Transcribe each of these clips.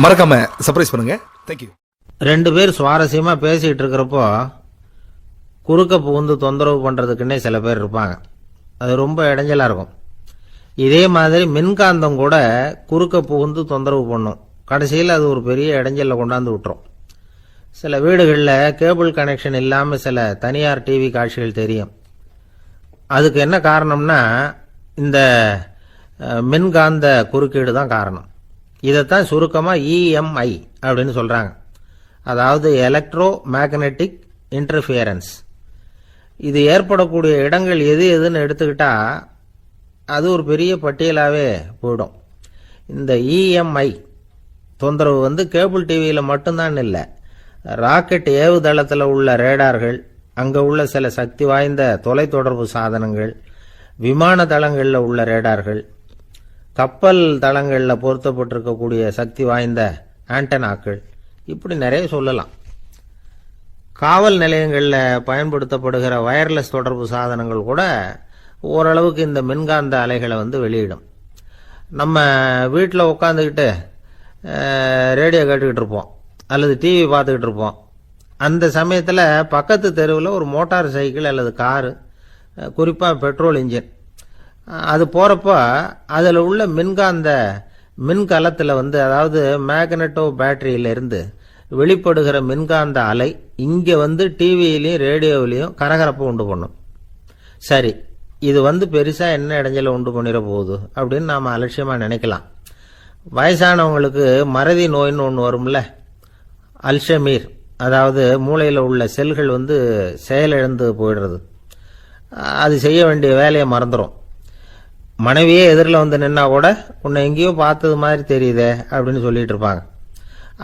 மறக்காம சர்ப்ரைஸ் பண்ணுங்க. தேங்க்யூ. ரெண்டு பேர் சுவாரஸ்யமா பேசிட்டு இருக்கிறப்போ குறுக்க புகுந்து தொந்தரவு பண்றதுக்குன்னே சில பேர் இருப்பாங்க. அது ரொம்ப இடைஞ்சலா இருக்கும். இதே மாதிரி மின்காந்தம் கூட குறுக்க புகுந்து தொந்தரவு பண்ணும். கடைசியில் அது ஒரு பெரிய இடைஞ்சல கொண்டாந்து விட்டுரும். சில வீடுகளில் கேபிள் கனெக்ஷன் இல்லாமல் சில தனியார் டிவி காட்சிகள் தெரியும். அதுக்கு என்ன காரணம்னா இந்த மின்காந்த குறுக்கீடு தான் காரணம். இதைத்தான் சுருக்கமாக இஎம்ஐ அப்படின்னு சொல்கிறாங்க. அதாவது எலக்ட்ரோ மேக்னெட்டிக் இன்டர்ஃபியரன்ஸ். இது ஏற்படக்கூடிய இடங்கள் எது எதுன்னு எடுத்துக்கிட்டா அது ஒரு பெரிய பட்டியலாகவே போயிடும். இந்த இஎம்ஐ தொந்தரவு கேபிள் டிவியில் மட்டும்தான் இல்லை, ராக்கெட் ஏவுதளத்தில் உள்ள ரேடார்கள், அங்கே உள்ள சில சக்தி வாய்ந்த தொலைத்தொடர்பு சாதனங்கள், விமான தளங்களில் உள்ள ரேடார்கள், கப்பல் தளங்களில் பொருத்தப்பட்டிருக்கக்கூடிய சக்தி வாய்ந்த ஆண்டனாக்கள், இப்படி நிறைய சொல்லலாம். காவல் நிலையங்களில் பயன்படுத்தப்படுகிற வயர்லெஸ் தொடர்பு சாதனங்கள் கூட ஓரளவுக்கு இந்த மின்காந்த அலைகளை வெளியிடும். நம்ம வீட்டில் உட்காந்துக்கிட்டு ரேடியோ கேட்டுக்கிட்டு இருப்போம் அல்லது டிவி பார்த்துக்கிட்டு இருப்போம். அந்த சமயத்தில் பக்கத்து தெருவில் ஒரு மோட்டார் சைக்கிள் அல்லது காரு, குறிப்பாக பெட்ரோல் இன்ஜின், அது போகிறப்போ அதில் உள்ள மின்கலத்தில் அதாவது மேக்னெட்டோ பேட்டரியிலிருந்து வெளிப்படுகிற மின்காந்த அலை இங்கே டிவியிலையும் ரேடியோவிலையும் கரகரப்பை உண்டு பண்ணும். சரி, இது பெருசாக என்ன இடைஞ்சலை உண்டு பண்ணிட போகுது அப்படின்னு நாம் அலட்சியமாக நினைக்கலாம். வயசானவங்களுக்கு மறதி நோயின்னு ஒன்று வரும்ல, அல்ஷமீர், அதாவது மூளையில் உள்ள செல்கள் செயலிழந்து போயிடுறது. அது செய்ய வேண்டிய வேலையை மறந்துடும். மனைவியே எதிரில் நின்னா கூட உன்னை எங்கேயோ பார்த்தது மாதிரி தெரியுதே அப்படின்னு சொல்லிட்டு இருப்பாங்க.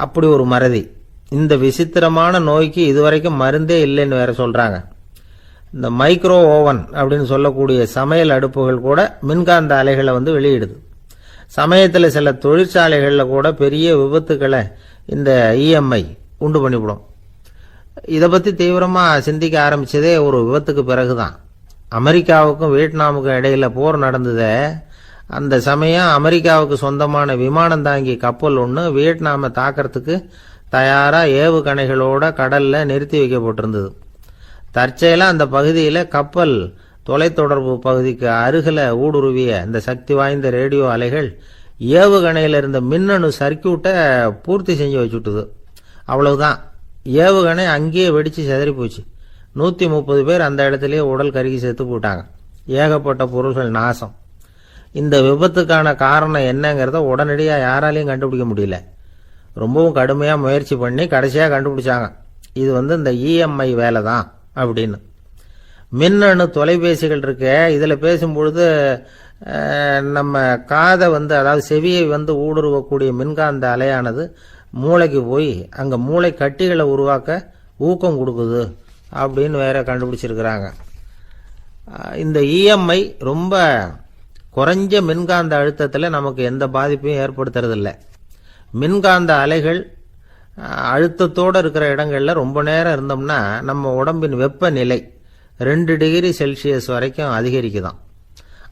அப்படி ஒரு மறதி. இந்த விசித்திரமான நோய்க்கு இதுவரைக்கும் மருந்தே இல்லைன்னு வேற சொல்றாங்க. இந்த மைக்ரோ ஓவன் அப்படின்னு சொல்லக்கூடிய சமையல் அடுப்புகள் கூட மின்காந்த அலைகளை வெளியிடுது. சமயத்தில் சில தொழிற்சாலைகளில் கூட பெரிய விபத்துக்களை இந்த இஎம்ஐ உண்டு பண்ணிவிடும். இதை பற்றி தீவிரமாக சிந்திக்க ஆரம்பித்ததே ஒரு விபத்துக்கு பிறகுதான். அமெரிக்காவுக்கும் வியட்நாமுக்கும் இடையில போர் நடந்ததே, அந்த சமயம் அமெரிக்காவுக்கு சொந்தமான விமானம் தாங்கி கப்பல் ஒன்று வியட்நாமை தாக்கிறதுக்கு தயாராக ஏவுகணைகளோட கடலில் நிறுத்தி வைக்கப்பட்டிருந்தது. தற்செயலாக அந்த பகுதியில் கப்பல் தொலைத்தொடர்பு பகுதிக்கு அருகில் ஊடுருவிய இந்த சக்தி வாய்ந்த ரேடியோ அலைகள் ஏவுகணையில் இருந்த மின்னணு சர்க்கியூட்டை பூர்த்தி செஞ்சு வச்சுட்டுது. அவ்வளவுதான், ஏவுகணை அங்கேயே வெடித்து செதறி போச்சு. 130 பேர் அந்த இடத்துலயே உடல் கருகி செத்து போட்டாங்க. ஏகப்பட்ட பொருள்கள் நாசம். இந்த விபத்துக்கான காரணம் என்னங்கிறத உடனடியாக யாராலையும் கண்டுபிடிக்க முடியல. ரொம்பவும் கடுமையாக முயற்சி பண்ணி கடைசியாக கண்டுபிடிச்சாங்க, இது இந்த இஎம்ஐ வேலை தான் அப்படின்னு. மின்னணு தொலைபேசிகள் இருக்க, இதில் பேசும்பொழுது நம்ம காதை அதாவது செவியை ஊடுருவக்கூடிய மின்காந்த அலையானது மூளைக்கு போய் அங்கே மூளை கட்டிகளை உருவாக்க ஊக்கம் கொடுக்குது அப்படின்னு வேற கண்டுபிடிச்சிருக்கிறாங்க. இந்த இஎம்ஐ ரொம்ப குறைஞ்ச மின்காந்த அழுத்தத்தில் நமக்கு எந்த பாதிப்பையும் ஏற்படுத்துறதில்லை. மின்காந்த அலைகள் அழுத்தத்தோடு இருக்கிற இடங்களில் ரொம்ப நேரம் இருந்தோம்னா நம்ம உடம்பின் வெப்பநிலை 2 டிகிரி செல்சியஸ் வரைக்கும் அதிகரிக்குதாம்.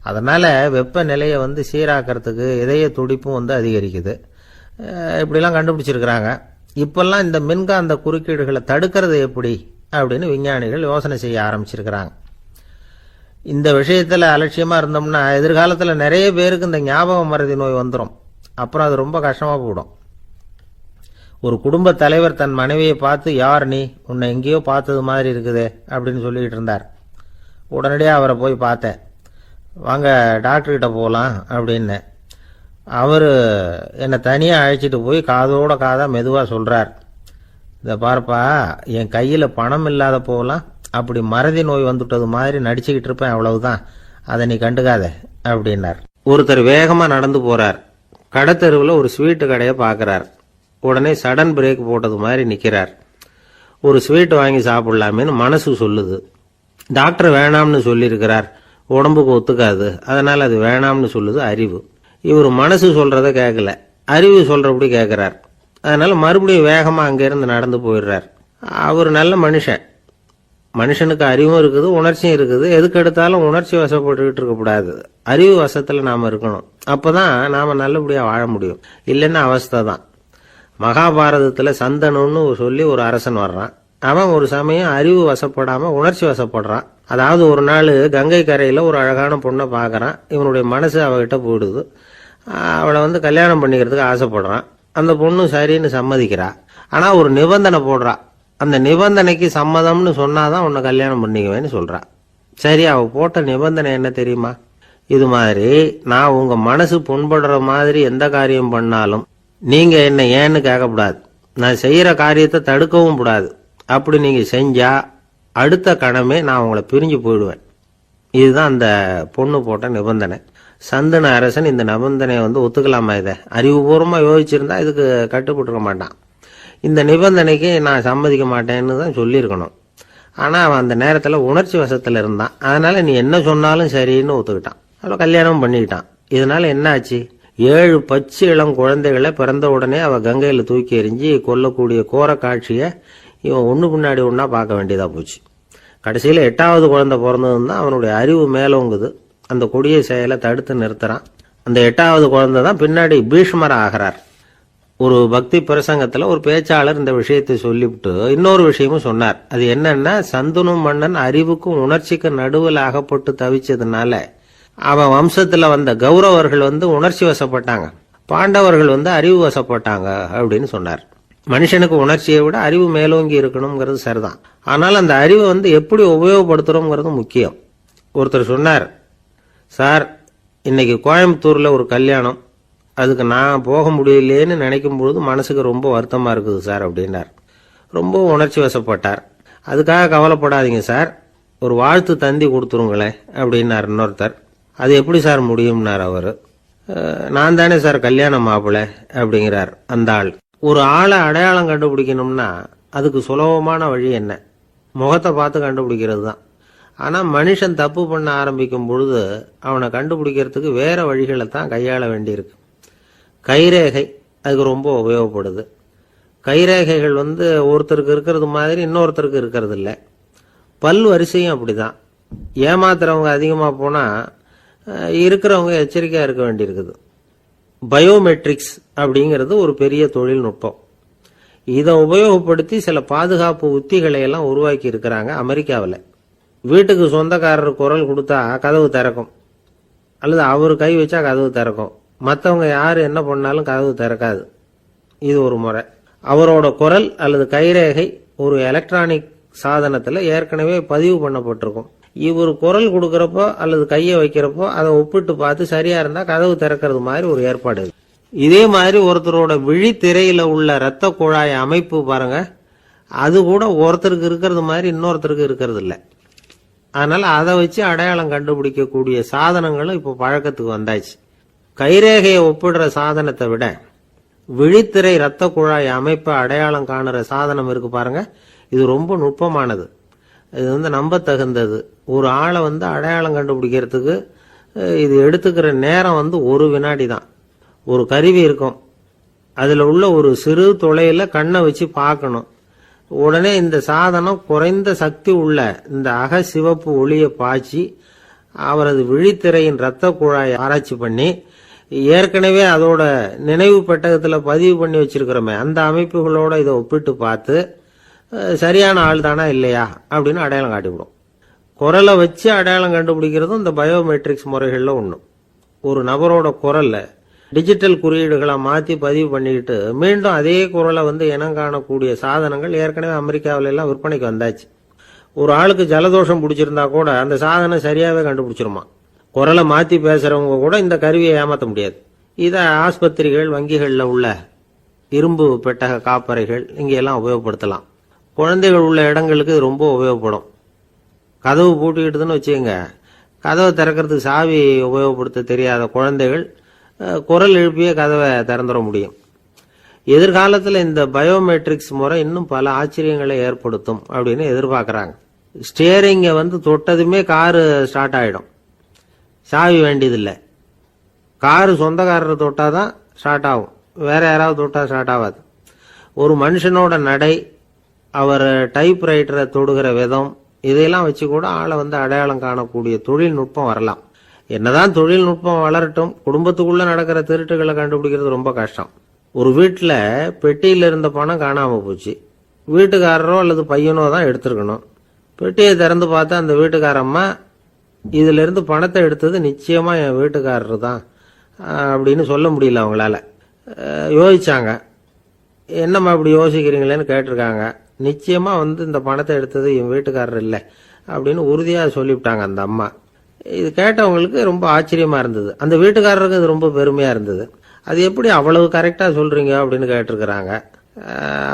அதனால் வெப்பநிலையை சீராக்கிறதுக்கு இதய துடிப்பும் அதிகரிக்குது. இப்படிலாம் கண்டுபிடிச்சிருக்கிறாங்க. இப்பெல்லாம் இந்த மின்காந்த குறுக்கீடுகளை தடுக்கிறது எப்படி அப்படின்னு விஞ்ஞானிகள் யோசனை செய்ய ஆரம்பிச்சிருக்கிறாங்க. இந்த விஷயத்தில் அலட்சியமாக இருந்தோம்னா எதிர்காலத்தில் நிறைய பேருக்கு இந்த ஞாபக மறதி நோய் வந்துடும். அப்புறம் அது ரொம்ப கஷ்டமாக போயிடும். ஒரு குடும்ப தலைவர் தன் மனைவியை பார்த்து, யார் நீ, உன்னை எங்கேயோ பார்த்தது மாதிரி இருக்குதே அப்படின்னு சொல்லிக்கிட்டு இருந்தார். உடனடியாக அவரை போய் பார்த்தேன். வாங்க டாக்டர்கிட்ட போகலாம் அப்படின்னு. அவர் என்னை தனியாக அழைச்சிட்டு போய் காதோட காதாக மெதுவாக சொல்கிறார், இதை பார்ப்பா, என் கையில் பணம் இல்லாத போகலாம், அப்படி மறதி நோய் வந்துட்டது மாதிரி நடிச்சுக்கிட்டு இருப்பேன், அவ்வளவுதான், அதை நீ கண்டுக்காத அப்படின்னார். ஒருத்தர் வேகமாக நடந்து போகிறார். கடத்தெருவில் ஒரு ஸ்வீட்டு கடையை பார்க்குறார். உடனே சடன் பிரேக் போட்டது மாதிரி நிற்கிறார். ஒரு ஸ்வீட் வாங்கி சாப்பிடலாமேன்னு மனசு சொல்லுது. டாக்டர் வேணாம்னு சொல்லியிருக்கிறார், உடம்புக்கு ஒத்துக்காது, அதனால் அது வேணாம்னு சொல்லுது அறிவு. இவர் மனசு சொல்கிறத கேட்கல, அறிவு சொல்கிறபடி கேட்குறார். அதனால் மறுபடியும் வேகமாக அங்கேருந்து நடந்து போயிடுறார். அவர் நல்ல மனுஷன். மனுஷனுக்கு அறிவும் இருக்குது, உணர்ச்சியும் இருக்குது. எதுக்கு எடுத்தாலும் உணர்ச்சி வசப்பட்டுக்கிட்டு இருக்கக்கூடாது, அறிவு வசத்தில் நாம் இருக்கணும். அப்போ தான் நாம் நல்லபடியாக வாழ முடியும். இல்லைன்னா அவஸ்தை தான். மகாபாரதத்துல சந்தனுன்னு சொல்லி ஒரு அரசன் வர்றான். அவன் ஒரு சமயம் அறிவு வசப்படாம உணர்ச்சி வசப்படுறான். அதாவது ஒரு நாள் கங்கை கரையில ஒரு அழகான பொண்ணை பார்க்கறான். இவனுடைய மனசு அவகிட்ட போயிடுது. அவளை கல்யாணம் பண்ணிக்கிறதுக்கு ஆசைப்படுறான். அந்த பொண்ணு சரின்னு சம்மதிக்கிறா. ஆனா ஒரு நிபந்தனை போடுறா. அந்த நிபந்தனைக்கு சம்மதம்னு சொன்னாதான் உன்னை கல்யாணம் பண்ணிக்குவேன்னு சொல்றா. சரி, அவ போட்ட நிபந்தனை என்ன தெரியுமா? இது மாதிரி நான் உங்க மனசு புண்படுற மாதிரி எந்த காரியம் பண்ணாலும் நீங்க என்ன ஏன்னு கேட்கக்கூடாது. நான் செய்யற காரியத்தை தடுக்கவும் கூடாது. அப்படி நீங்க செஞ்சா அடுத்த கணமே நான் உங்களை பிரிஞ்சு போயிடுவேன். இதுதான் அந்த பொண்ணு போட்ட நிபந்தனை. சந்தன அரசன் இந்த நிபந்தனையை ஒத்துக்கலாமா? இதை அறிவுபூர்வமா யோசிச்சிருந்தா இதுக்கு கட்டுப்பட்டுருக்க மாட்டான். இந்த நிபந்தனைக்கு நான் சம்மதிக்க மாட்டேன்னு தான் சொல்லியிருக்கணும். ஆனா அவன் அந்த நேரத்துல உணர்ச்சி வசத்துல இருந்தான். அதனால நீ என்ன சொன்னாலும் சரின்னு ஒத்துக்கிட்டான். அவளை கல்யாணம் பண்ணிக்கிட்டான். இதனால என்ன ஆச்சு? 7 பச்சை இளம் குழந்தைகளை பிறந்த உடனே அவ கங்கையில தூக்கி எறிஞ்சி கொல்லக்கூடிய கோர காட்சியை இவன் ஒண்ணு பின்னாடி ஒன்னா பார்க்க வேண்டியதா போச்சு. கடைசியில 8வது குழந்தை பிறந்ததுன்னு தான் அவனுடைய அறிவு மேலோங்குது. அந்த கொடிய செயலை தடுத்து நிறுத்துறான். அந்த 8வது குழந்தை தான் பின்னாடி பீஷ்மர் ஆகிறார். ஒரு பக்தி பிரசங்கத்துல ஒரு பேச்சாளர் இந்த விஷயத்தை சொல்லிவிட்டு இன்னொரு விஷயமும் சொன்னார். அது என்னன்னா, சந்தனு மன்னன் அறிவுக்கும் உணர்ச்சிக்கும் நடுவில் அகப்பட்டு தவிச்சதுனால அவன் வம்சத்துல வந்த கௌரவர்கள் உணர்ச்சி வசப்பட்டாங்க, பாண்டவர்கள் அறிவு வசப்பட்டாங்க அப்படின்னு சொன்னார். மனுஷனுக்கு உணர்ச்சியை விட அறிவு மேலோங்கி இருக்கணுங்கிறது சரிதான். ஆனால் அந்த அறிவை எப்படி உபயோகப்படுத்துறோங்கிறது முக்கியம். ஒருத்தர் சொன்னார், சார் இன்னைக்கு கோயம்புத்தூர்ல ஒரு கல்யாணம், அதுக்கு நான் போக முடியலேன்னு நினைக்கும் பொழுது மனசுக்கு ரொம்ப வருத்தமா இருக்குது சார் அப்படின்னார். ரொம்ப உணர்ச்சி வசப்பட்டார். அதுக்காக கவலைப்படாதீங்க சார், ஒரு வாழ்த்து தந்தி கொடுத்துருங்களேன் அப்படின்னார் இன்னொருத்தர். அது எப்படி சார் முடியும்னார் அவரு. நான் தானே சார் கல்யாண மாப்பிள்ளை அப்படிங்கிறார் அந்த ஆள். ஒரு ஆளை அடையாளம் கண்டுபிடிக்கணும்னா அதுக்கு சுலபமான வழி என்ன? முகத்தை பார்த்து கண்டுபிடிக்கிறது தான். ஆனா மனுஷன் தப்பு பண்ண ஆரம்பிக்கும் பொழுது அவனை கண்டுபிடிக்கிறதுக்கு வேற வழிகளை தான் கையாள வேண்டியிருக்கு. கைரேகை அதுக்கு ரொம்ப உபயோகப்படுது. கைரேகைகள் ஒருத்தருக்கு இருக்கிறது மாதிரி இன்னொருத்தருக்கு இருக்கிறது இல்லை. பல் வரிசையும் அப்படிதான். ஏமாத்துறவங்க அதிகமா போனா இருக்கிறவங்க எச்சரிக்கையா இருக்க வேண்டியிருக்குது. பயோமெட்ரிக்ஸ் அப்படிங்கிறது ஒரு பெரிய தொழில்நுட்பம். இதை உபயோகப்படுத்தி சில பாதுகாப்பு உத்திகளை எல்லாம் உருவாக்கி இருக்கிறாங்க அமெரிக்காவில். வீட்டுக்கு சொந்தக்காரர் குரல் கொடுத்தா கதவு திறக்கும், அல்லது அவர் கை வச்சா கதவு திறக்கும். மற்றவங்க யாரு என்ன பண்ணாலும் கதவு திறக்காது. இது ஒரு முறை. அவரோட குரல் அல்லது கைரேகை ஒரு எலக்ட்ரானிக் சாதனத்துல ஏற்கனவே பதிவு பண்ணப்பட்டிருக்கும். இவர் குரல் கொடுக்கறப்போ அல்லது கையை வைக்கிறப்போ அதை ஒப்பிட்டு பார்த்து சரியா இருந்தா கதவு திறக்கிறது மாதிரி ஒரு ஏற்பாடு. இதே மாதிரி ஒருத்தரோட விழித்திரையில உள்ள இரத்த குழாய் அமைப்பு பாருங்க, அது கூட ஒருத்தருக்கு இருக்கிறது மாதிரி இன்னொருத்தருக்கு இருக்கிறது இல்லை. அதனால அதை வச்சு அடையாளம் கண்டுபிடிக்கக்கூடிய சாதனங்களும் இப்போ பழக்கத்துக்கு வந்தாச்சு. கைரேகையை ஒப்பிடுற சாதனத்தை விட விழித்திரை இரத்த குழாய் அமைப்பை அடையாளம் காணுற சாதனம் இருக்கு பாருங்க, இது ரொம்ப நுட்பமானது. இது நம்ப தகுந்தது. ஒரு ஆளை அடையாளம் கண்டுபிடிக்கிறதுக்கு இது எடுத்துக்கிற நேரம் 1 வினாடி தான். ஒரு கருவி இருக்கும், அதுல உள்ள ஒரு சிறு துளையில கண்ணை வச்சு பார்க்கணும். உடனே இந்த சாதனம் குறைந்த சக்தி உள்ள இந்த அக சிவப்பு ஒளியை பாய்ச்சி அவரது விழித்திரையின் இரத்த குழாயை ஆராய்ச்சி பண்ணி ஏற்கனவே அதோட நினைவு பெட்டகத்துல பதிவு பண்ணி வச்சிருக்கிறோமே அந்த அமைப்புகளோட இதை ஒப்பிட்டு பார்த்து சரியான ஆள் தானா இல்லையா அப்படின்னு அடையாளம் காட்டிவிடும். குரலை வச்சு அடையாளம் கண்டுபிடிக்கிறதும் இந்த பயோமெட்ரிக்ஸ் முறைகள்ல ஒண்ணு. ஒரு நபரோட குரல்ல டிஜிட்டல் குறியீடுகளை மாத்தி பதிவு பண்ணிக்கிட்டு மீண்டும் அதே குரலை இனம் காணக்கூடிய சாதனங்கள் ஏற்கனவே அமெரிக்காவில எல்லாம் விற்பனைக்கு வந்தாச்சு. ஒரு ஆளுக்கு ஜலதோஷம் பிடிச்சிருந்தா கூட அந்த சாதனம் சரியாவே கண்டுபிடிச்சிருமா. குரலை மாத்தி பேசுறவங்க கூட இந்த கருவியை ஏமாற்ற முடியாது. இதை ஆஸ்பத்திரிகள், வங்கிகள்ல உள்ள இரும்பு பெட்டக காப்பறைகள் இங்கெல்லாம் உபயோகப்படுத்தலாம். குழந்தைகள் உள்ள இடங்களுக்கு இது ரொம்ப உபயோகப்படும். கதவு பூட்டிக்கிட்டுதுன்னு வச்சுக்கோங்க, கதவை திறக்கிறதுக்கு சாவி உபயோகப்படுத்த தெரியாத குழந்தைகள் குரல் எழுப்பிய கதவை திறந்துட முடியும். எதிர்காலத்தில் இந்த பயோமெட்ரிக்ஸ் முறை இன்னும் பல ஆச்சரியங்களை ஏற்படுத்தும் அப்படின்னு எதிர்பார்க்கறாங்க. ஸ்டியரிங்கை தொட்டதுமே காரு ஸ்டார்ட் ஆயிடும், சாவி வேண்டியதில்லை. காரு சொந்தக்காரரை தொட்டாதான் ஸ்டார்ட் ஆகும், வேற யாராவது தொட்டா ஸ்டார்ட் ஆகாது. ஒரு மனுஷனோட நடை, அவர் டைப்ரைட்டரை தொடுகிற விதம், இதையெல்லாம் வச்சு கூட ஆளை அடையாளம் காணக்கூடிய தொழில்நுட்பம் வரலாம். என்னதான் தொழில்நுட்பம் வளரட்டும், குடும்பத்துக்குள்ள நடக்கிற திருட்டுகளை கண்டுபிடிக்கிறது ரொம்ப கஷ்டம். ஒரு வீட்டில் பெட்டியில் இருந்த பணம் காணாமல் போச்சு. வீட்டுக்காரரோ அல்லது பையனோ தான் எடுத்திருக்கணும். பெட்டியை திறந்து பார்த்தா அந்த வீட்டுக்காரம்மா இதிலிருந்து பணத்தை எடுத்தது நிச்சயமாக என் வீட்டுக்காரர் தான் அப்படின்னு சொல்ல முடியல அவங்களால. யோசிச்சாங்க. என்னம்மா இப்படி யோசிக்கிறீங்களேன்னு கேட்டிருக்காங்க. நிச்சயமாக இந்த பணத்தை எடுத்தது என் வீட்டுக்காரர் இல்லை அப்படின்னு உறுதியாக சொல்லிவிட்டாங்க அந்த அம்மா. இது கேட்டவங்களுக்கு ரொம்ப ஆச்சரியமாக இருந்தது. அந்த வீட்டுக்காரருக்கு இது ரொம்ப பெருமையாக இருந்தது. அது எப்படி அவ்வளவு கரெக்டாக சொல்கிறீங்க அப்படின்னு கேட்டிருக்கிறாங்க.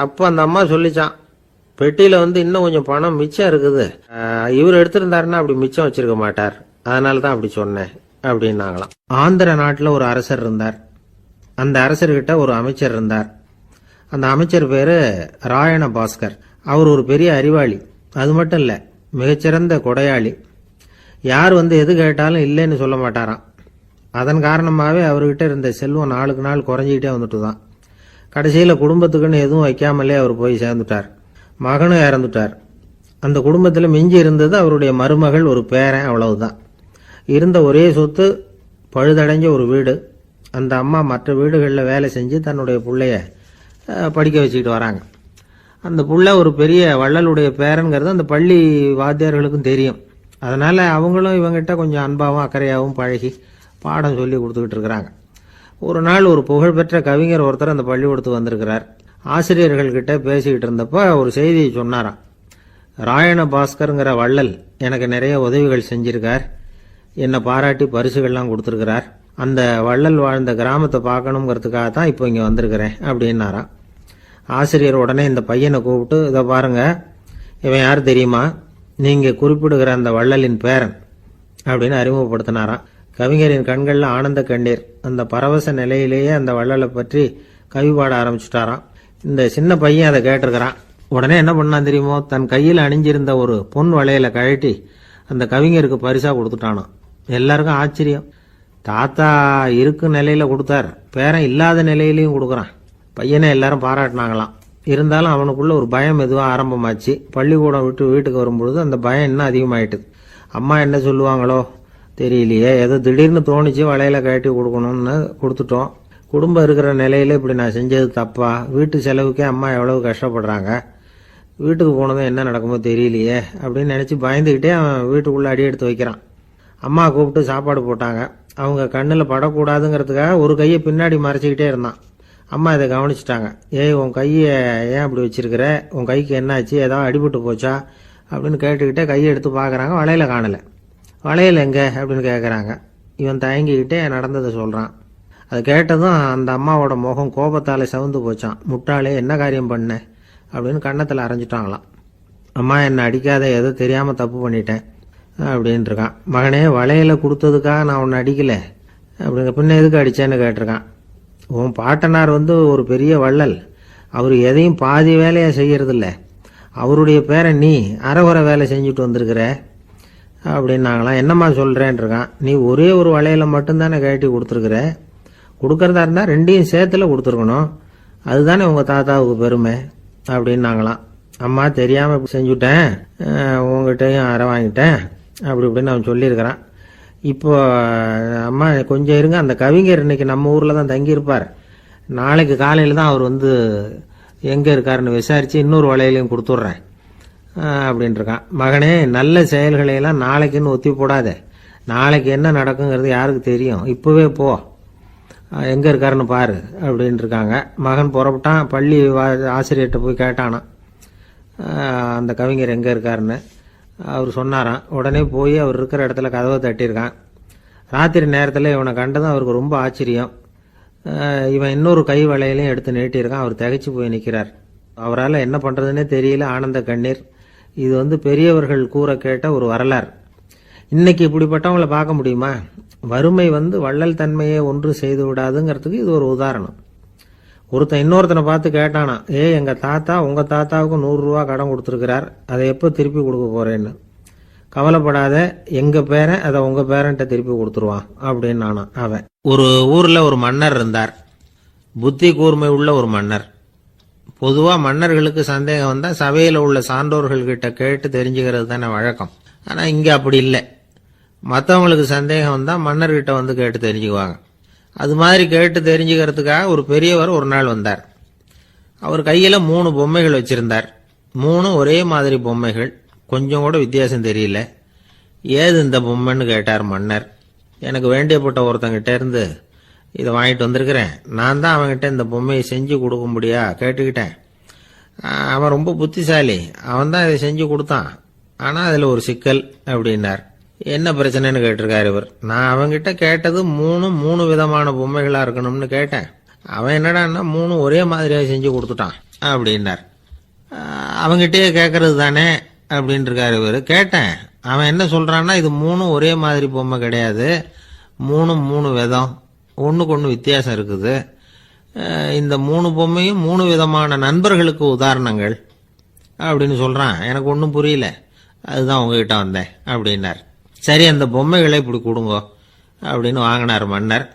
அப்போ அந்த அம்மா சொல்லிச்சான், பெட்டியில் இன்னும் கொஞ்சம் பணம் மிச்சம் இருக்குது, இவர் எடுத்திருந்தாருன்னா அப்படி மிச்சம் வச்சிருக்க மாட்டார், அதனால தான் அப்படி சொன்னேன் அப்படின்னாங்களாம். ஆந்திர நாட்டில் ஒரு அரசர் இருந்தார். அந்த அரசர்கிட்ட ஒரு அமைச்சர் இருந்தார். அந்த அமைச்சர் பேரு ராயண பாஸ்கர். அவர் ஒரு பெரிய அறிவாளி. அது மட்டும் இல்லை, மிகச்சிறந்த கொடையாளி. யார் எது கேட்டாலும் இல்லைன்னு சொல்ல மாட்டாராம். அதன் காரணமாகவே அவர்கிட்ட இருந்த செல்வம் நாளுக்கு நாள் குறைஞ்சிக்கிட்டே வந்துட்டு தான். கடைசியில் குடும்பத்துக்குன்னு எதுவும் வைக்காமலே அவர் போய் சேர்ந்துட்டார். மகனும் இறந்துட்டார். அந்த குடும்பத்தில் மிஞ்சி இருந்தது அவருடைய மருமகள், ஒரு பேரன், அவ்வளவுதான். இருந்த ஒரே சொத்து பழுதடைஞ்ச ஒரு வீடு. அந்த அம்மா மற்ற வீடுகளில் வேலை செஞ்சு தன்னுடைய பிள்ளைய படிக்க வச்சுக்கிட்டு வராங்க. அந்த புள்ள ஒரு பெரிய வள்ளலுடைய பேரன்கிறது அந்த பள்ளி வாத்தியார்களுக்கும் தெரியும். அதனால் அவங்களும் இவங்கிட்ட கொஞ்சம் அன்பாகவும் அக்கறையாகவும் பழகி பாடம் சொல்லி கொடுத்துக்கிட்டு இருக்கிறாங்க. ஒரு நாள் ஒரு புகழ்பெற்ற கவிஞர் ஒருத்தர் அந்த பள்ளிக்கூடத்துக்கு வந்திருக்கிறார். ஆசிரியர்கள்கிட்ட பேசிக்கிட்டு இருந்தப்போ ஒரு செய்தியை சொன்னாராம். ராயண பாஸ்கருங்கிற வள்ளல் எனக்கு நிறைய உதவிகள் செஞ்சிருக்கார், என்னை பாராட்டி பரிசுகள்லாம் கொடுத்துருக்கிறார். அந்த வள்ளல் வாழ்ந்த கிராமத்தை பார்க்கணுங்கிறதுக்காக தான் இப்போ இங்கே வந்திருக்கிறேன் அப்படின்னாராம். ஆசிரியர் உடனே இந்த பையனை கூப்பிட்டு, இதை பாருங்க, இவன் யார் தெரியுமா, நீங்கள் குறிப்பிடுகிற அந்த வள்ளலின் பேரன் அப்படின்னு அறிமுகப்படுத்தினாராம். கவிஞரின் கண்களில் ஆனந்த கண்ணீர். அந்த பரவச நிலையிலேயே அந்த வள்ளலை பற்றி கவி பாட ஆரம்பிச்சுட்டாராம். இந்த சின்ன பையன் அதை கேட்டிருக்கிறான். உடனே என்ன பண்ணான் தெரியுமோ, தன் கையில் அணிஞ்சிருந்த ஒரு பொன் வளையலை கழட்டி அந்த கவிஞருக்கு பரிசா கொடுத்துட்டானாம். எல்லாருக்கும் ஆச்சரியம். தாத்தா இருக்கும் நிலையில கொடுத்தார், பேரன் இல்லாத நிலையிலையும் கொடுக்குறான். பையனை எல்லாரும் பாராட்டினாங்களாம். இருந்தாலும் அவனுக்குள்ள ஒரு பயம் எதுவும் ஆரம்பமாச்சு. பள்ளிக்கூடம் விட்டு வீட்டுக்கு வரும்பொழுது அந்த பயம் இன்னும் அதிகமாயிட்டுது. அம்மா என்ன சொல்லுவாங்களோ தெரியலையே, ஏதோ திடீர்னு தோணிச்சு வளையல கட்டி கொடுக்கணும்னு கொடுத்துட்டோம். குடும்பம் இருக்கிற நிலையில இப்படி நான் செஞ்சது தப்பா, வீட்டு செலவுக்கே அம்மா எவ்வளவு கஷ்டப்படுறாங்க, வீட்டுக்கு போனதும் என்ன நடக்குமோ தெரியலையே அப்படின்னு நினைச்சு பயந்துக்கிட்டே அவன் வீட்டுக்குள்ள அடி எடுத்து வைக்கிறான். அம்மா கூப்பிட்டு சாப்பாடு போட்டாங்க. அவங்க கண்ணில் படக்கூடாதுங்கிறதுக்காக ஒரு கையை பின்னாடி மறைச்சிக்கிட்டே இருந்தான். அம்மா இதை கவனிச்சிட்டாங்க. ஏய், உன் கையை ஏன் அப்படி வச்சிருக்கிற, உன் கைக்கு என்னாச்சு, ஏதாவது அடிபட்டு போச்சா அப்படின்னு கேட்டுக்கிட்டே கையை எடுத்து பார்க்குறாங்க. வளையல காணலை. வளையல் எங்கே அப்படின்னு கேட்குறாங்க. இவன் தயங்கிக்கிட்டே நடந்ததை சொல்கிறான். அதை கேட்டதும் அந்த அம்மாவோட முகம் கோபத்தால் சவுந்து போச்சான். முட்டாளே, என்ன காரியம் பண்ண அப்படின்னு கன்னத்தில் அரைஞ்சிட்டாங்களாம். அம்மா, என்னை அடிக்காத, ஏதோ தெரியாமல் தப்பு பண்ணிட்டேன் அப்படின்ட்டு இருக்கான். மகனே, வளையலை கொடுத்ததுக்காக நான் உன்னை அடிக்கலை அப்படிங்க, பின்ன எதுக்கு அடித்தேன்னு கேட்டிருக்கான். உன் பாட்டனார் ஒரு பெரிய வள்ளல், அவர் எதையும் பாதி வேலையாக செய்யறதில்ல, அவருடைய பேரை நீ அரைகுறை வேலை செஞ்சுட்டு வந்திருக்கிற அப்படின்னாங்களாம். என்னம்மா சொல்கிறேன் இருக்கான். நீ ஒரே ஒரு வளையலை மட்டும்தானே கட்டி கொடுத்துருக்குற, கொடுக்கறதா இருந்தால் ரெண்டையும் சேர்த்துல கொடுத்துருக்கணும், அதுதானே உங்கள் தாத்தாவுக்கு பெருமை அப்படின்னாங்களாம். அம்மா, தெரியாமல் செஞ்சுட்டேன், உங்ககிட்டையும் அரை வாங்கிட்டேன் அப்படி இப்படின்னு அவன் சொல்லியிருக்கிறான். இப்போ அம்மா கொஞ்சம் இருங்க, அந்த கவிஞர் இன்னைக்கு நம்ம ஊரில் தான் தங்கியிருப்பார், நாளைக்கு காலையில் தான் அவர் எங்கே இருக்காருன்னு விசாரித்து இன்னொரு வளையலையும் கொடுத்துட்றேன் அப்படின்ட்டுருக்கான். மகனே, நல்ல செயல்களையெல்லாம் நாளைக்குன்னு ஒத்தி போடாத, நாளைக்கு என்ன நடக்குங்கிறது யாருக்கு தெரியும், இப்போவே போ, எங்கே இருக்காருன்னு பாரு அப்படின்ட்டு இருக்காங்க. மகன் புறப்பட்டான். பள்ளி ஆசிரியர்கிட்ட போய் கேட்டானான் அந்த கவிஞர் எங்கே இருக்காருன்னு. அவர் சொன்னாராம். உடனே போய் அவர் இருக்கிற இடத்துல கதவை தட்டியிருக்கான். ராத்திரி நேரத்தில் இவனை கண்டதும் அவருக்கு ரொம்ப ஆச்சரியம். இவன் இன்னொரு கை வளையலையும் எடுத்து நீட்டியிருக்கான். அவர் திகைச்சு போய் நிற்கிறார். அவரால் என்ன பண்ணுறதுன்னே தெரியல, ஆனந்த கண்ணீர். இது பெரியவர்கள் கூற கேட்ட ஒரு வரலாறு. இன்னைக்கு இப்படிப்பட்டவங்களை பார்க்க முடியுமா? வறுமை வள்ளல் தன்மையை ஒன்று செய்து விடாதுங்கிறதுக்கு இது ஒரு உதாரணம். ஒருத்தன் இன்னொருத்தனை பார்த்து கேட்டானா, எங்கள் தாத்தா உங்கள் தாத்தாவுக்கு 100 ரூபா கடன் கொடுத்துருக்கிறார், அதை எப்போ திருப்பி கொடுக்க போறேன்னு. கவலைப்படாத, எங்கள் பேரன் அதை உங்கள் பேரன்ட்ட திருப்பி கொடுத்துருவான் அப்படின்னு நானா அவன். ஒரு ஊரில் ஒரு மன்னர் இருந்தார். புத்தி கூர்மை உள்ள ஒரு மன்னர். பொதுவாக மன்னர்களுக்கு சந்தேகம் வந்தால் சபையில் உள்ள சான்றோர்கள்கிட்ட கேட்டு தெரிஞ்சுக்கிறது தானே வழக்கம். ஆனால் இங்கே அப்படி இல்லை. மற்றவங்களுக்கு சந்தேகம் வந்தால் மன்னர்கிட்ட கேட்டு தெரிஞ்சுக்குவாங்க. அது மாதிரி கேட்டு தெரிஞ்சுக்கிறதுக்காக ஒரு பெரியவர் ஒரு நாள் வந்தார். அவர் கையில 3 பொம்மைகள் வச்சிருந்தார். 3 ஒரே மாதிரி பொம்மைகள், கொஞ்சம் கூட வித்தியாசம் தெரியல. ஏது இந்த பொம்மைன்னு கேட்டார் மன்னர். எனக்கு வேண்டியப்பட்ட ஒருத்தங்கிட்ட இருந்து இதை வாங்கிட்டு வந்திருக்கிறேன். நான் தான் அவன்கிட்ட இந்த பொம்மையை செஞ்சு கொடுக்க முடியா கேட்டுக்கிட்டேன். அவன் ரொம்ப புத்திசாலி, அவன் தான் இதை செஞ்சு கொடுத்தான். ஆனால் அதில் ஒரு சிக்கல் அப்படின்னார். என்ன பிரச்சனைன்னு கேட்டிருக்காரு இவர். நான் அவன்கிட்ட கேட்டது 3 விதமான பொம்மைகளாக இருக்கணும்னு கேட்டேன். அவன் என்னடான்னா 3 ஒரே மாதிரியாக செஞ்சு கொடுத்துட்டான் அப்படின்னார். அவங்கிட்டே கேட்கறது தானே அப்படின்னு இருக்காரு இவர். கேட்டேன், அவன் என்ன சொல்றான்னா இது 3 ஒரே மாதிரி பொம்மை கிடையாது, 3 விதம், ஒன்றுக்கு ஒன்று வித்தியாசம் இருக்குது. இந்த 3 பொம்மையும் 3 விதமான நண்பர்களுக்கு உதாரணங்கள் அப்படின்னு சொல்றான். எனக்கு ஒன்றும் புரியல, அதுதான் உங்ககிட்ட வந்தேன் அப்படின்னார். சரி, அந்த பொம்மைகளை இப்படி கொடுங்க அப்படின்னு வாங்கினார் மன்னர்.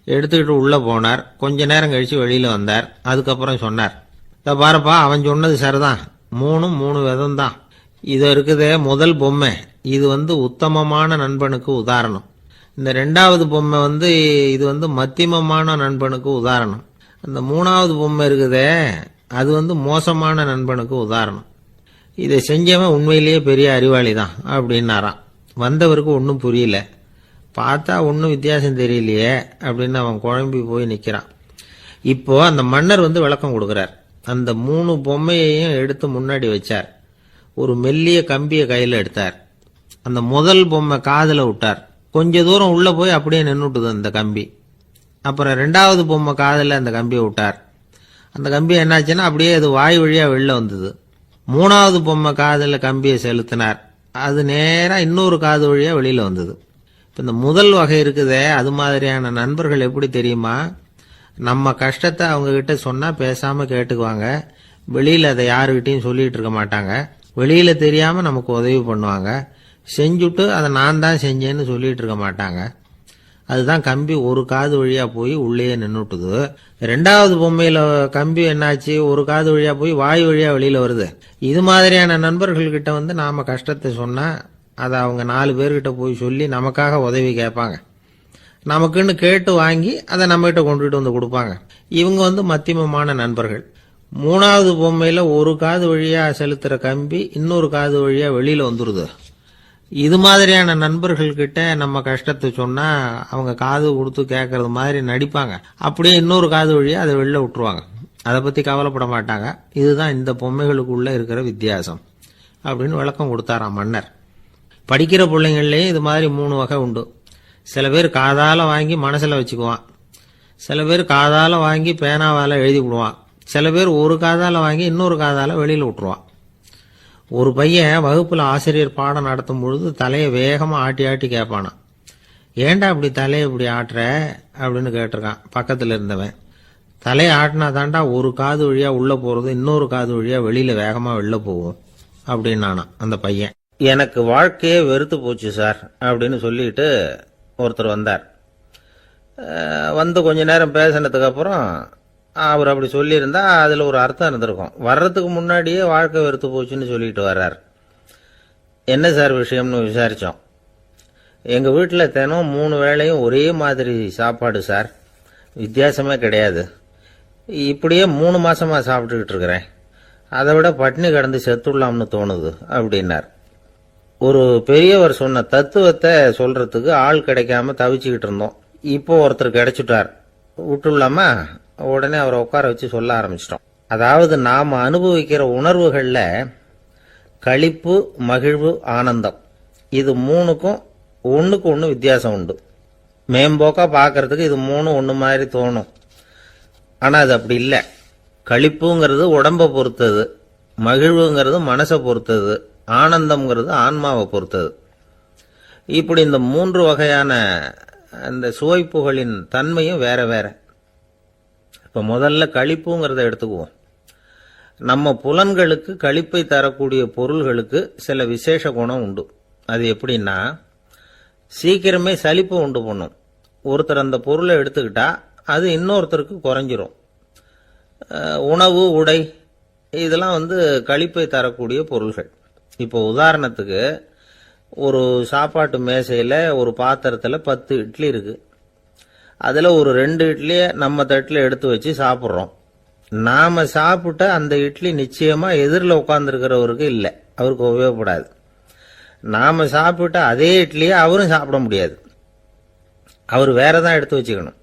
எடுத்துக்கிட்டு உள்ள போனார். கொஞ்ச நேரம் கழிச்சு வெளியில வந்தார். அதுக்கப்புறம் சொன்னார், இதை பாருப்பா, அவன் சொன்னது சரிதான், 3 விதம் தான். இது இருக்குதே முதல் பொம்மை, இது உத்தமமான நண்பனுக்கு உதாரணம். இந்த 2வது பொம்மை இது மத்தியமமான நண்பனுக்கு உதாரணம். அந்த 3வது பொம்மை இருக்குதே அது மோசமான நண்பனுக்கு உதாரணம். இதை செஞ்சவன் உண்மையிலேயே பெரிய அறிவாளி தான் அப்படின்னாராம். வந்தவருக்கு ஒன்றும் புரியல. பார்த்தா ஒன்றும் வித்தியாசம் தெரியலையே அப்படின்னு அவன் குழம்பி போய் நிற்கிறான். இப்போ அந்த மன்னர் விளக்கம் கொடுக்கிறார். அந்த 3 பொம்மையையும் எடுத்து முன்னாடி வச்சார். ஒரு மெல்லிய கம்பியை கையில் எடுத்தார். அந்த முதல் பொம்மை காதில் விட்டார். கொஞ்ச தூரம் உள்ள போய் அப்படியே நின்றுட்டுது அந்த கம்பி. அப்புறம் 2வது பொம்மை காதில் அந்த கம்பியை விட்டார். அந்த கம்பி என்னாச்சுன்னா அப்படியே அது வாய் வழியா வெளில வந்தது. 3வது பொம்மை காதில் கம்பியை செலுத்தினார். அது நேரா இன்னொரு காது வழியா வெளியில வந்தது. இப்ப இந்த முதல் வகை இருக்குதே, அது மாதிரியான நண்பர்கள் எப்படி தெரியுமா? நம்ம கஷ்டத்தை அவங்க கிட்ட சொன்னா பேசாம கேட்டுக்குவாங்க. வெளியில அதை யாருகிட்டையும் சொல்லிட்டு இருக்க மாட்டாங்க. வெளியில தெரியாம நமக்கு உதவி பண்ணுவாங்க. செஞ்சுட்டு அதை நான் தான் செஞ்சேன்னு சொல்லிட்டு இருக்க மாட்டாங்க. அதுதான் கம்பி ஒரு காது வழியா போய் உள்ளே நின்றுட்டுது. 2வது பொம்மையில கம்பி என்னாச்சு, ஒரு காது வழியா போய் வாய் வழியா வெளியில வருது. இது மாதிரியான நண்பர்கள்கிட்ட நாம கஷ்டத்தை சொன்னா அதை அவங்க 4 பேர்கிட்ட போய் சொல்லி நமக்காக உதவி கேட்பாங்க. நமக்குன்னு கேட்டு வாங்கி அதை நம்மகிட்ட கொண்டுகிட்டு கொடுப்பாங்க. இவங்க மத்தியமமான நண்பர்கள். 3வது பொம்மையில ஒரு காது வழியா செலுத்துற கம்பி இன்னொரு காது வழியா வெளியில வந்துருது. இது மாதிரியான நண்பர்கள் கிட்ட நம்ம கஷ்டத்தை சொன்னா அவங்க காது கொடுத்து கேட்கறது மாதிரி நடிப்பாங்க. அப்படியே இன்னொரு காது வழியா அதை வெளில விட்டுருவாங்க. அதை பத்தி கவலைப்பட மாட்டாங்க. இதுதான் இந்த பொம்மைகளுக்குள்ள இருக்கிற வித்தியாசம் அப்படின்னு விளக்கம் கொடுத்தாராம் மன்னர். படிக்கிற பிள்ளைங்கள்லயும் இது மாதிரி 3 வகை உண்டு. சில பேர் காதால வாங்கி மனசுல வச்சுக்குவான். சில பேர் காதால வாங்கி பேனாவால எழுதி விடுவான். சில பேர் ஒரு காதால வாங்கி இன்னொரு காதால வெளியில விட்டுருவான். ஒரு பையன் வகுப்புல ஆசிரியர் பாடம் நடத்தும் பொழுது தலையை வேகமா ஆட்டி ஆட்டி கேட்பானா. ஏன்டா இப்படி தலையை இப்படி ஆட்டுற அப்படின்னு கேட்டிருக்கான் பக்கத்துல இருந்தவன். தலையை ஆட்டினா தாண்டா ஒரு காது வழியா உள்ள போறது இன்னொரு காது வழியா வெளியில வேகமா வெளில போகும் அப்படின்னானா அந்த பையன். எனக்கு வாழ்க்கையே வெறுத்து போச்சு சார் அப்படின்னு சொல்லிட்டு ஒருத்தர் வந்தார். கொஞ்ச நேரம் பேசினதுக்கு அப்புறம் அவர் அப்படி சொல்லியிருந்தா அதுல ஒரு அர்த்தம் இருந்திருக்கும். வர்றதுக்கு முன்னாடியே வாழ்க்கை வெறுத்து போச்சுன்னு சொல்லிட்டு வர்றார். என்ன சார் விஷயம்னு விசாரிச்சோம். எங்க வீட்டில் தினம் 3 வேளையும் ஒரே மாதிரி சாப்பாடு சார், வித்தியாசமே கிடையாது. இப்படியே 3 மாசமா சாப்பிட்டுக்கிட்டு இருக்கிறேன். அதை விட பட்டினி கிடந்து செத்துடலாம்னு தோணுது அப்படின்னார். ஒரு பெரியவர் சொன்ன தத்துவத்தை சொல்றதுக்கு ஆள் கிடைக்காம தவிச்சுக்கிட்டு இருந்தோம். இப்போ ஒருத்தர் கிடைச்சிட்டார், விட்டுலாமா? உடனே அவரை உட்கார வச்சு சொல்ல ஆரம்பிச்சிட்டோம். அதாவது நாம அனுபவிக்கிற உணர்வுகள்ல களிப்பு, மகிழ்வு, ஆனந்தம், இது 3க்கும் ஒண்ணுக்கு ஒண்ணு வித்தியாசம் உண்டு. மேம்போக்கா பாக்கிறதுக்கு இது 3 ஒண்ணு மாதிரி தோணும். ஆனா அது அப்படி இல்லை. களிப்புங்கிறது உடம்ப பொறுத்தது, மகிழ்வுங்கிறது மனசை பொறுத்தது, ஆனந்தம்ங்கிறது ஆன்மாவை பொறுத்தது. இப்படி இந்த 3 வகையான அந்த சுவைப்புகளின் தன்மையும் வேற வேற. இப்ப முதல்ல களிப்புங்கிறத எடுத்துக்குவோம். நம்ம புலன்களுக்கு களிப்பை தரக்கூடிய பொருள்களுக்கு சில விசேஷ குணம் உண்டு. அது எப்படின்னா, சீக்கிரமே சலிப்பு உண்டு பண்ணும். ஒருத்தர் அந்த பொருளை எடுத்துக்கிட்டா அது இன்னொருத்தருக்கு குறைஞ்சிரும். உணவு, உடை, இதெல்லாம் களிப்பை தரக்கூடிய பொருள்கள். இப்போ உதாரணத்துக்கு, ஒரு சாப்பாட்டு மேசையில் ஒரு பாத்திரத்தில் 10 இட்லி இருக்கு. அதில் ஒரு 2 இட்லியை நம்ம தட்டில் எடுத்து வச்சு சாப்பிட்றோம். நாம் சாப்பிட்ட அந்த இட்லி நிச்சயமாக எதிரில் உட்காந்துருக்கிறவருக்கு இல்லை, அவருக்கு உபயோகப்படாது. நாம் சாப்பிட்ட அதே இட்லியை அவரும் சாப்பிட முடியாது, அவர் வேற தான் எடுத்து வச்சுக்கணும்.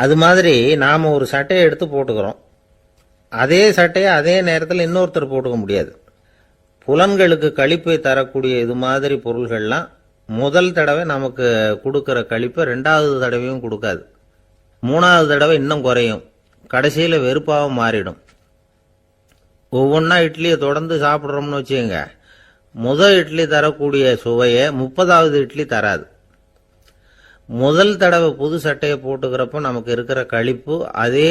அது மாதிரி நாம் ஒரு சட்டையை எடுத்து போட்டுக்கிறோம், அதே சட்டையை அதே நேரத்தில் இன்னொருத்தர் போட்டுக்க முடியாது. புலன்களுக்கு களிப்பை தரக்கூடிய இது மாதிரி பொருள்கள்லாம் முதல் தடவை நமக்கு கொடுக்கிற களிப்பை 2வது தடவையும் கொடுக்காது, 3வது தடவை இன்னும் குறையும், கடைசியில் வெறுப்பாகவும் மாறிடும். ஒவ்வொன்றா இட்லியை தொடர்ந்து சாப்பிட்றோம்னு வச்சுக்கோங்க, முதல் இட்லி தரக்கூடிய சுவையை 30வது இட்லி தராது. முதல் தடவை புது சட்டையை போட்டுக்கிறப்போ நமக்கு இருக்கிற களிப்பு அதே